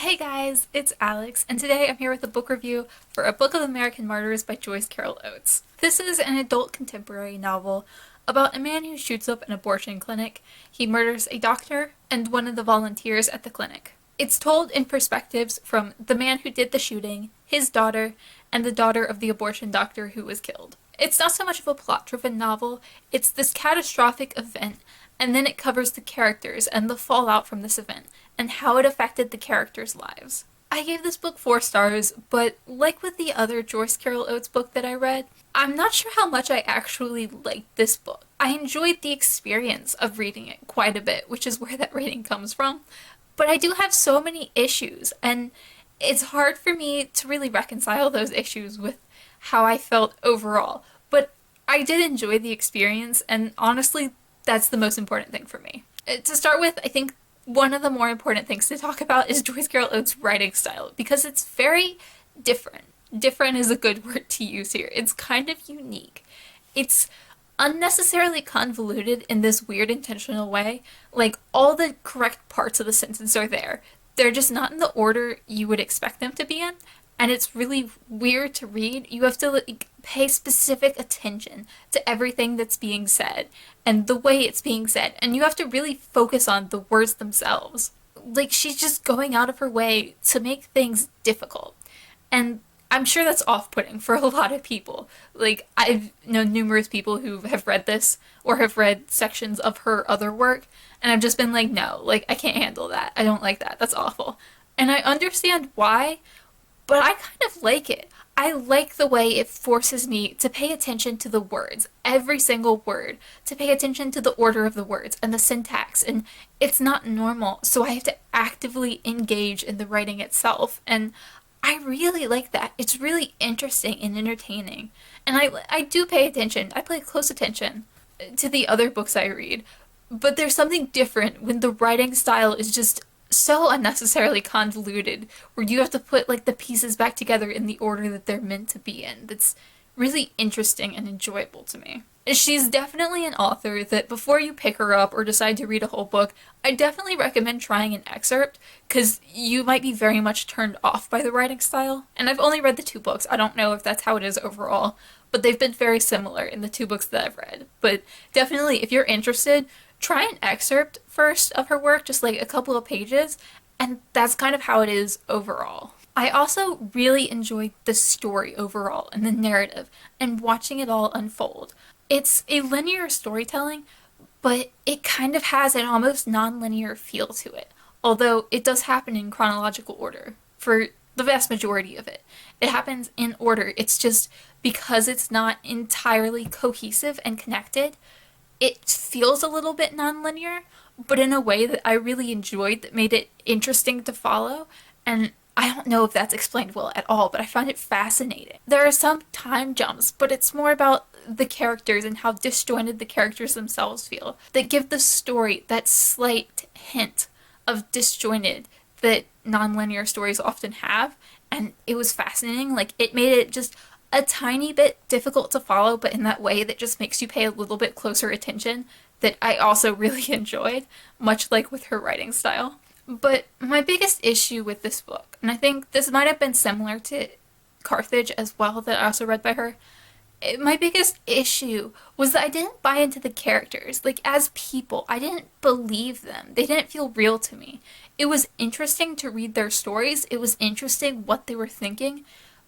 Hey guys, it's Alex, and today I'm here with a book review for A Book of American Martyrs by Joyce Carol Oates. This is an adult contemporary novel about a man who shoots up an abortion clinic. He murders a doctor and one of the volunteers at the clinic. It's told in perspectives from the man who did the shooting, his daughter, and the daughter of the abortion doctor who was killed. It's not so much of a plot-driven novel, it's this catastrophic event, and then it covers the characters and the fallout from this event, and how it affected the characters' lives. I gave this book 4 stars, but like with the other Joyce Carol Oates book that I read, I'm not sure how much I actually liked this book. I enjoyed the experience of reading it quite a bit, which is where that rating comes from, but I do have so many issues, and it's hard for me to really reconcile those issues with how I felt overall. But I did enjoy the experience, and honestly, that's the most important thing for me. To start with, I think one of the more important things to talk about is Joyce Carol Oates' writing style, because it's very different. Different is a good word to use here. It's kind of unique. It's unnecessarily convoluted in this weird intentional way. Like, all the correct parts of the sentence are there. They're just not in the order you would expect them to be in, and it's really weird to read. You have to pay specific attention to everything that's being said and the way it's being said, and you have to really focus on the words themselves. Like, she's just going out of her way to make things difficult, and I'm sure that's off-putting for a lot of people. Like, I've known numerous people who have read this or have read sections of her other work, and I've just been like, no, like, I can't handle that. I don't like that. That's awful. And I understand why, but I kind of like it. I like the way it forces me to pay attention to the words, every single word, to pay attention to the order of the words and the syntax, and it's not normal, so I have to actively engage in the writing itself, and I really like that. It's really interesting and entertaining, and I do pay attention. I pay close attention to the other books I read, but there's something different when the writing style is just so unnecessarily convoluted, where you have to put like the pieces back together in the order that they're meant to be in. That's really interesting and enjoyable to me. She's definitely an author that before you pick her up or decide to read a whole book, I definitely recommend trying an excerpt, because you might be very much turned off by the writing style. And I've only read the 2 books. I don't know if that's how it is overall, but they've been very similar in the 2 books that I've read. But definitely, if you're interested, try an excerpt first of her work, just like a couple of pages, and that's kind of how it is overall. I also really enjoyed the story overall and the narrative and watching it all unfold. It's a linear storytelling, but it kind of has an almost non-linear feel to it, although it does happen in chronological order for the vast majority of it. It happens in order. It's just because it's not entirely cohesive and connected, it feels a little bit non-linear, but in a way that I really enjoyed, that made it interesting to follow, and I don't know if that's explained well at all, but I found it fascinating. There are some time jumps, but it's more about the characters and how disjointed the characters themselves feel, that give the story that slight hint of disjointed that non-linear stories often have, and it was fascinating. Like, it made it just a tiny bit difficult to follow, but in that way that just makes you pay a little bit closer attention, that I also really enjoyed, much like with her writing style. But my biggest issue with this book, and I think this might have been similar to Carthage as well, that I also read by her, my biggest issue was that I didn't buy into the characters. Like, as people, I didn't believe them. They didn't feel real to me. It was interesting to read their stories, it was interesting what they were thinking,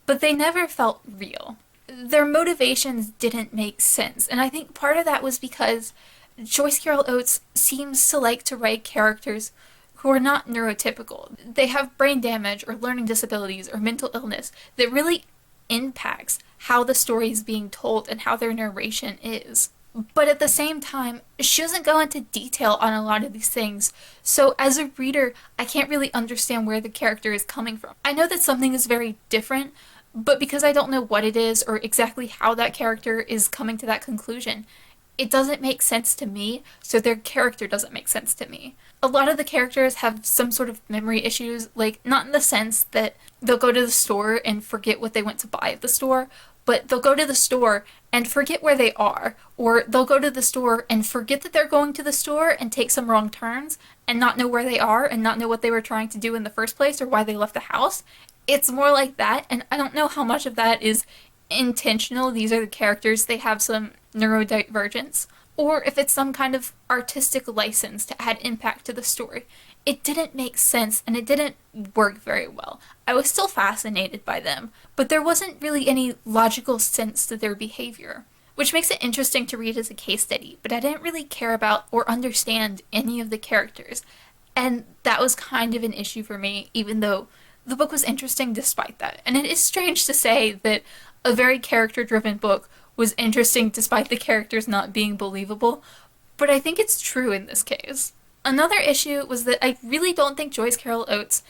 but they never felt real. Their motivations didn't make sense, and I think part of that was because Joyce Carol Oates seems to like to write characters who are not neurotypical. They have brain damage or learning disabilities or mental illness that really impacts how the story is being told and how their narration is. But at the same time, she doesn't go into detail on a lot of these things, so as a reader, I can't really understand where the character is coming from. I know that something is very different, but because I don't know what it is or exactly how that character is coming to that conclusion, it doesn't make sense to me, so their character doesn't make sense to me. A lot of the characters have some sort of memory issues, like, not in the sense that they'll go to the store and forget what they went to buy at the store, but they'll go to the store and forget where they are, or they'll go to the store and forget that they're going to the store and take some wrong turns, and not know where they are and not know what they were trying to do in the first place or why they left the house. It's more like that, and I don't know how much of that is intentional. These are the characters, they have some neurodivergence, or if it's some kind of artistic license to add impact to the story. It didn't make sense and it didn't work very well. I was still fascinated by them, but there wasn't really any logical sense to their behavior, which makes it interesting to read as a case study, but I didn't really care about or understand any of the characters, and that was kind of an issue for me, even though the book was interesting despite that. And it is strange to say that a very character-driven book was interesting despite the characters not being believable, but I think it's true in this case. Another issue was that I really don't think Joyce Carol Oates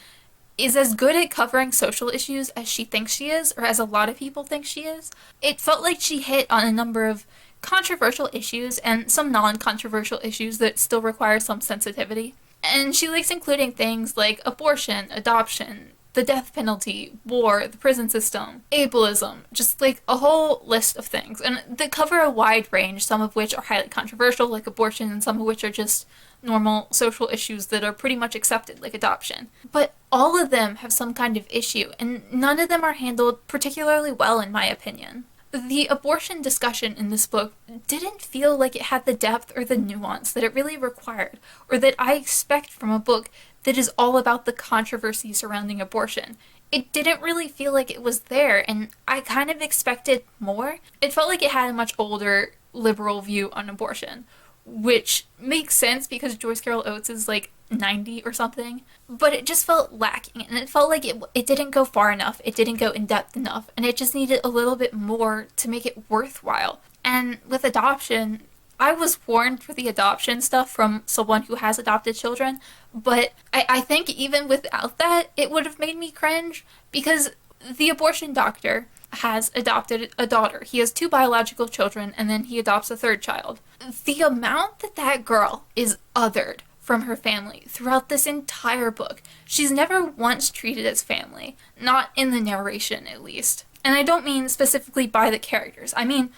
is as good at covering social issues as she thinks she is, or as a lot of people think she is. It felt like she hit on a number of controversial issues and some non-controversial issues that still require some sensitivity. And she likes including things like abortion, adoption, the death penalty, war, the prison system, ableism, just like a whole list of things. And they cover a wide range, some of which are highly controversial, like abortion, and some of which are just normal social issues that are pretty much accepted, like adoption. But all of them have some kind of issue, and none of them are handled particularly well, in my opinion. The abortion discussion in this book didn't feel like it had the depth or the nuance that it really required, or that I expect from a book that is all about the controversy surrounding abortion. It didn't really feel like it was there, and I kind of expected more. It felt like it had a much older liberal view on abortion, which makes sense because Joyce Carol Oates is like 90 or something, but it just felt lacking, and it felt like it didn't go far enough, it didn't go in depth enough, and it just needed a little bit more to make it worthwhile. And with adoption, I was warned for the adoption stuff from someone who has adopted children, but I think even without that, it would have made me cringe, because the abortion doctor has adopted a daughter. He has 2 biological children, and then he adopts a 3rd child. The amount that that girl is othered from her family throughout this entire book, she's never once treated as family, not in the narration at least. And I don't mean specifically by the characters, I mean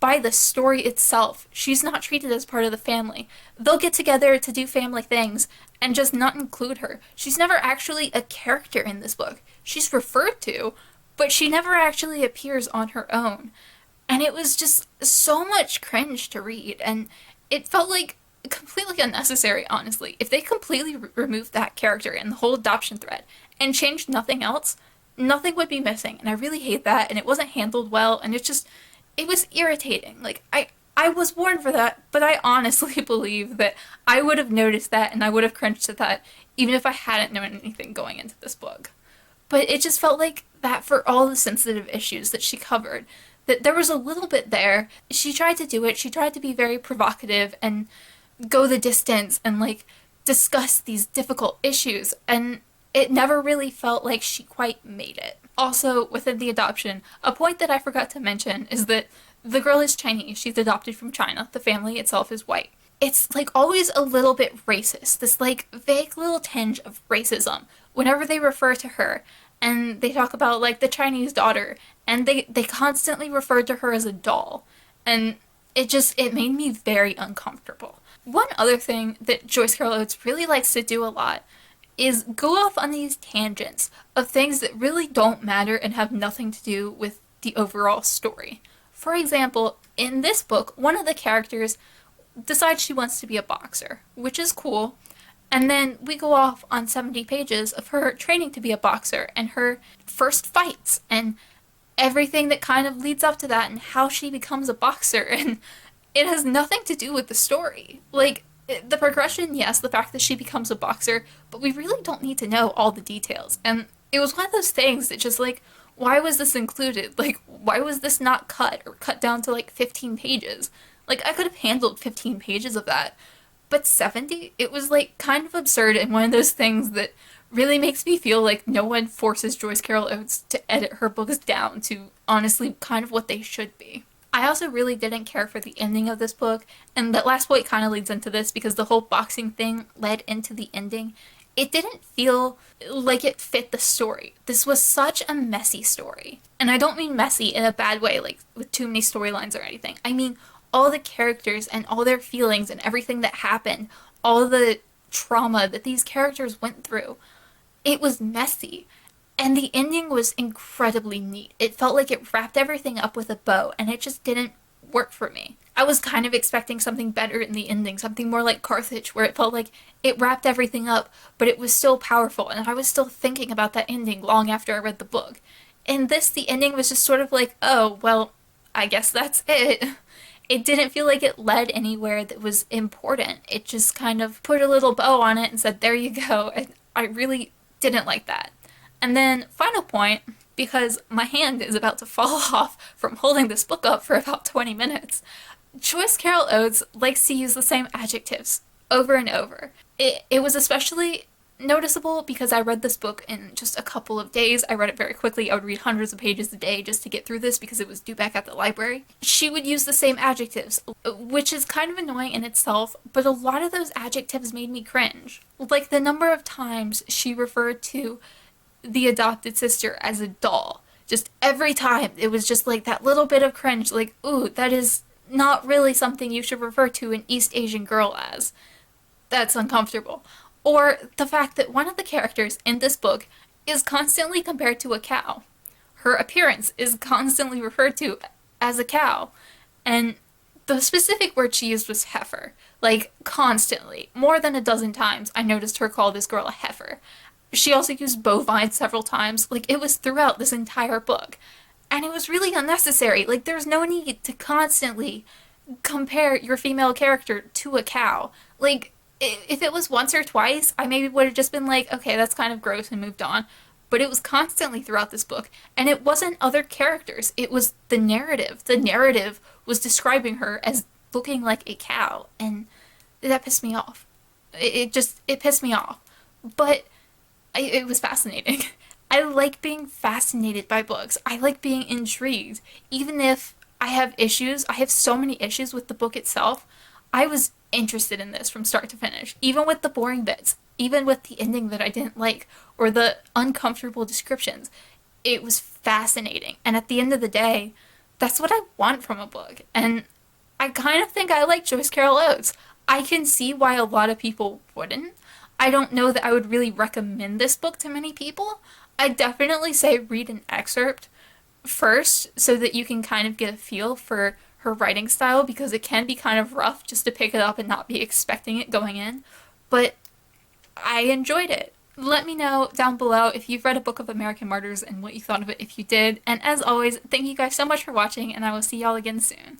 by the story itself. She's not treated as part of the family. They'll get together to do family things and just not include her. She's never actually a character in this book. She's referred to, but she never actually appears on her own. And it was just so much cringe to read, and it felt like completely unnecessary, honestly. If they completely removed that character and the whole adoption thread and changed nothing else, nothing would be missing, and I really hate that, and it wasn't handled well, and it was irritating. Like, I was warned for that, but I honestly believe that I would have noticed that and I would have cringed at that even if I hadn't known anything going into this book. But it just felt like that for all the sensitive issues that she covered, that there was a little bit there. She tried to do it. She tried to be very provocative and go the distance and, like, discuss these difficult issues, and it never really felt like she quite made it. Also, within the adoption, a point that I forgot to mention is that the girl is Chinese. She's adopted from China. The family itself is white. It's, like, always a little bit racist. This, like, vague little tinge of racism whenever they refer to her. And they talk about, like, the Chinese daughter, and they constantly refer to her as a doll. And it made me very uncomfortable. One other thing that Joyce Carol Oates really likes to do a lot is go off on these tangents of things that really don't matter and have nothing to do with the overall story. For example, in this book, one of the characters decides she wants to be a boxer, which is cool, and then we go off on 70 pages of her training to be a boxer and her first fights and everything that kind of leads up to that and how she becomes a boxer, and it has nothing to do with the story. Like, the progression, yes, the fact that she becomes a boxer, but we really don't need to know all the details. And it was one of those things that just, like, why was this included? Like, why was this not cut or cut down to, like, 15 pages? Like, I could have handled 15 pages of that, but 70? It was, like, kind of absurd, and one of those things that really makes me feel like no one forces Joyce Carol Oates to edit her books down to, honestly, kind of what they should be. I also really didn't care for the ending of this book, and that last point kind of leads into this because the whole boxing thing led into the ending. It didn't feel like it fit the story. This was such a messy story. And I don't mean messy in a bad way, like with too many storylines or anything. I mean all the characters and all their feelings and everything that happened, all the trauma that these characters went through. It was messy. And the ending was incredibly neat. It felt like it wrapped everything up with a bow, and it just didn't work for me. I was kind of expecting something better in the ending, something more like Carthage, where it felt like it wrapped everything up, but it was still powerful, and I was still thinking about that ending long after I read the book. In this, the ending was just sort of like, oh, well, I guess that's it. It didn't feel like it led anywhere that was important. It just kind of put a little bow on it and said, there you go. And I really didn't like that. And then, final point, because my hand is about to fall off from holding this book up for about 20 minutes, Joyce Carol Oates likes to use the same adjectives over and over. It was especially noticeable because I read this book in just a couple of days. I read it very quickly. I would read hundreds of pages a day just to get through this because it was due back at the library. She would use the same adjectives, which is kind of annoying in itself, but a lot of those adjectives made me cringe. Like the number of times she referred to the adopted sister as a doll. Just every time, it was just like that little bit of cringe, like, ooh, that is not really something you should refer to an East Asian girl as. That's uncomfortable. Or the fact that one of the characters in this book is constantly compared to a cow. Her appearance is constantly referred to as a cow. And the specific word she used was heifer. Like, constantly. More than a dozen times I noticed her call this girl a heifer. She also used bovine several times. Like, it was throughout this entire book. And it was really unnecessary. Like, there's no need to constantly compare your female character to a cow. Like, if it was once or twice, I maybe would have just been like, okay, that's kind of gross and moved on. But it was constantly throughout this book. And it wasn't other characters. It was the narrative. The narrative was describing her as looking like a cow. And that pissed me off. It pissed me off. But it was fascinating. I like being fascinated by books. I like being intrigued. Even if I have issues, I have so many issues with the book itself, I was interested in this from start to finish. Even with the boring bits, even with the ending that I didn't like, or the uncomfortable descriptions. It was fascinating. And at the end of the day, that's what I want from a book. And I kind of think I like Joyce Carol Oates. I can see why a lot of people wouldn't. I don't know that I would really recommend this book to many people. I'd definitely say read an excerpt first so that you can kind of get a feel for her writing style, because it can be kind of rough just to pick it up and not be expecting it going in. But I enjoyed it. Let me know down below if you've read a book of American Martyrs and what you thought of it if you did. And as always, thank you guys so much for watching, and I will see y'all again soon.